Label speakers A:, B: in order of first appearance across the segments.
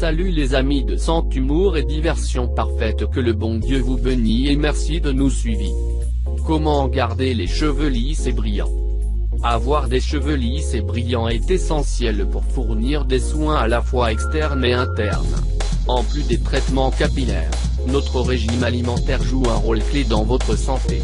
A: Salut les amis de Sant Humour et Diversion Parfaite, que le bon Dieu vous bénisse et merci de nous suivre. Comment garder les cheveux lisses et brillants? Avoir des cheveux lisses et brillants est essentiel pour fournir des soins à la fois externes et internes. En plus des traitements capillaires, notre régime alimentaire joue un rôle clé dans votre santé.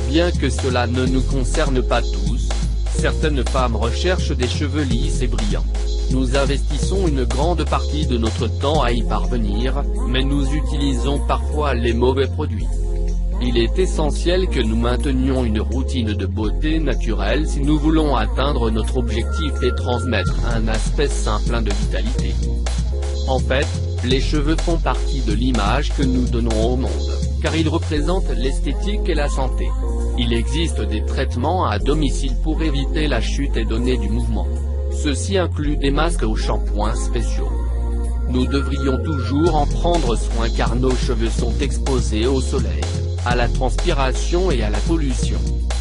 A: Bien que cela ne nous concerne pas tous, certaines femmes recherchent des cheveux lisses et brillants. Nous investissons une grande partie de notre temps à y parvenir, mais nous utilisons parfois les mauvais produits. Il est essentiel que nous maintenions une routine de beauté naturelle si nous voulons atteindre notre objectif et transmettre un aspect sain plein de vitalité. En fait, les cheveux font partie de l'image que nous donnons au monde, car ils représentent l'esthétique et la santé. Il existe des traitements à domicile pour éviter la chute et donner du mouvement. Ceci inclut des masques aux shampoings spéciaux. Nous devrions toujours en prendre soin car nos cheveux sont exposés au soleil, à la transpiration et à la pollution.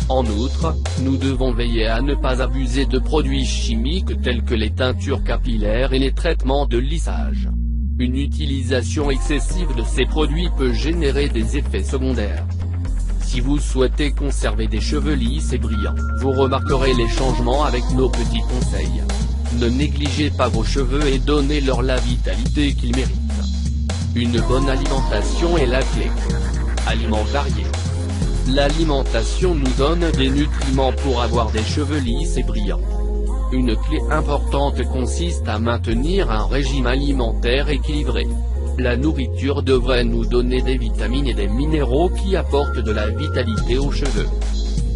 A: En outre, nous devons veiller à ne pas abuser de produits chimiques tels que les teintures capillaires et les traitements de lissage. Une utilisation excessive de ces produits peut générer des effets secondaires. Si vous souhaitez conserver des cheveux lisses et brillants, vous remarquerez les changements avec nos petits conseils. Ne négligez pas vos cheveux et donnez-leur la vitalité qu'ils méritent. Une bonne alimentation est la clé. Aliments variés. L'alimentation nous donne des nutriments pour avoir des cheveux lisses et brillants. Une clé importante consiste à maintenir un régime alimentaire équilibré. La nourriture devrait nous donner des vitamines et des minéraux qui apportent de la vitalité aux cheveux.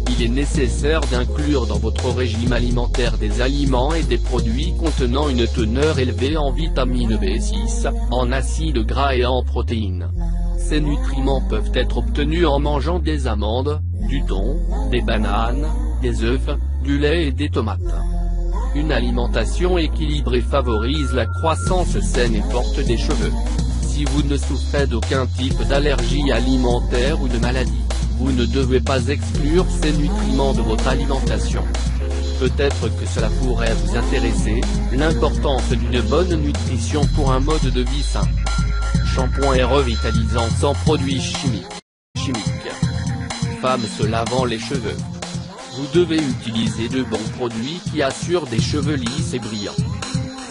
A: Il est nécessaire d'inclure dans votre régime alimentaire des aliments et des produits contenant une teneur élevée en vitamine B6, en acides gras et en protéines. Ces nutriments peuvent être obtenus en mangeant des amandes, du thon, des bananes, des œufs, du lait et des tomates. Une alimentation équilibrée favorise la croissance saine et forte des cheveux. Si vous ne souffrez d'aucun type d'allergie alimentaire ou de maladie, vous ne devez pas exclure ces nutriments de votre alimentation. Peut-être que cela pourrait vous intéresser, l'importance d'une bonne nutrition pour un mode de vie sain. Shampoing et revitalisant sans produits chimiques. Femmes se lavant les cheveux. Vous devez utiliser de bons produits qui assurent des cheveux lisses et brillants.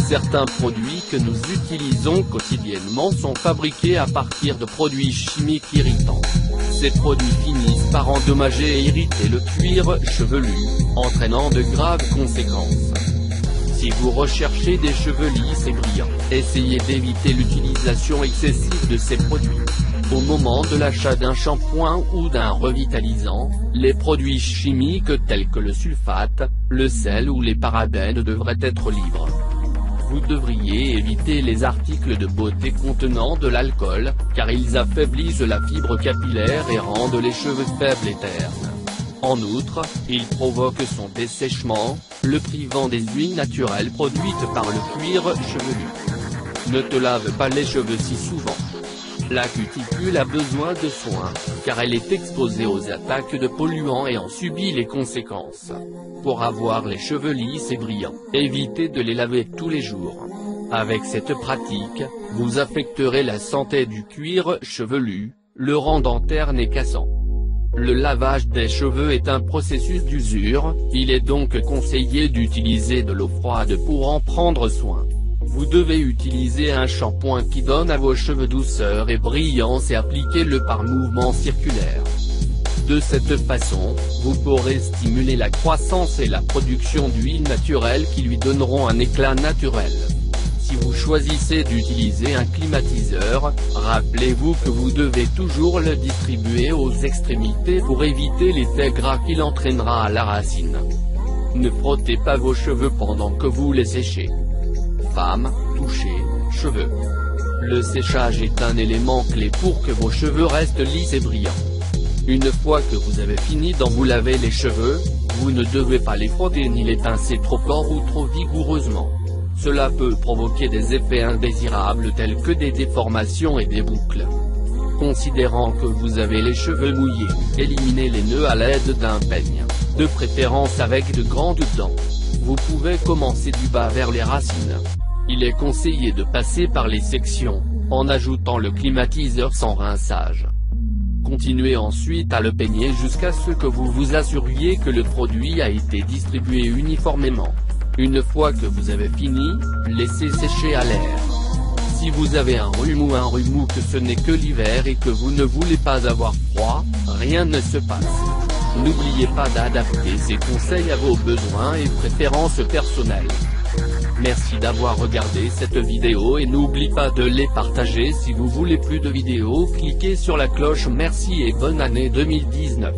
A: Certains produits que nous utilisons quotidiennement sont fabriqués à partir de produits chimiques irritants. Ces produits finissent par endommager et irriter le cuir chevelu, entraînant de graves conséquences. Si vous recherchez des cheveux lisses et brillants, essayez d'éviter l'utilisation excessive de ces produits. Au moment de l'achat d'un shampoing ou d'un revitalisant, les produits chimiques tels que le sulfate, le sel ou les parabènes devraient être libres. Vous devriez éviter les articles de beauté contenant de l'alcool, car ils affaiblissent la fibre capillaire et rendent les cheveux faibles et ternes. En outre, ils provoquent son dessèchement, le privant des huiles naturelles produites par le cuir chevelu. Ne te lave pas les cheveux si souvent. La cuticule a besoin de soins, car elle est exposée aux attaques de polluants et en subit les conséquences. Pour avoir les cheveux lisses et brillants, évitez de les laver tous les jours. Avec cette pratique, vous affecterez la santé du cuir chevelu, le rendant terne et cassant. Le lavage des cheveux est un processus d'usure, il est donc conseillé d'utiliser de l'eau froide pour en prendre soin. Vous devez utiliser un shampoing qui donne à vos cheveux douceur et brillance et appliquez-le par mouvement circulaire. De cette façon, vous pourrez stimuler la croissance et la production d'huiles naturelles qui lui donneront un éclat naturel. Si vous choisissez d'utiliser un climatiseur, rappelez-vous que vous devez toujours le distribuer aux extrémités pour éviter l'effet gras qu'il entraînera à la racine. Ne frottez pas vos cheveux pendant que vous les séchez. Femmes, toucher, cheveux. Le séchage est un élément clé pour que vos cheveux restent lisses et brillants. Une fois que vous avez fini d'en vous laver les cheveux, vous ne devez pas les frotter ni les pincer trop fort ou trop vigoureusement. Cela peut provoquer des effets indésirables tels que des déformations et des boucles. Considérant que vous avez les cheveux mouillés, éliminez les nœuds à l'aide d'un peigne, de préférence avec de grandes dents. Vous pouvez commencer du bas vers les racines. Il est conseillé de passer par les sections, en ajoutant le climatiseur sans rinçage. Continuez ensuite à le peigner jusqu'à ce que vous vous assuriez que le produit a été distribué uniformément. Une fois que vous avez fini, laissez sécher à l'air. Si vous avez un rhume ou que ce n'est que l'hiver et que vous ne voulez pas avoir froid, rien ne se passe. N'oubliez pas d'adapter ces conseils à vos besoins et préférences personnelles. Merci d'avoir regardé cette vidéo et n'oubliez pas de les partager. Si vous voulez plus de vidéos, cliquez sur la cloche. Merci et bonne année 2019.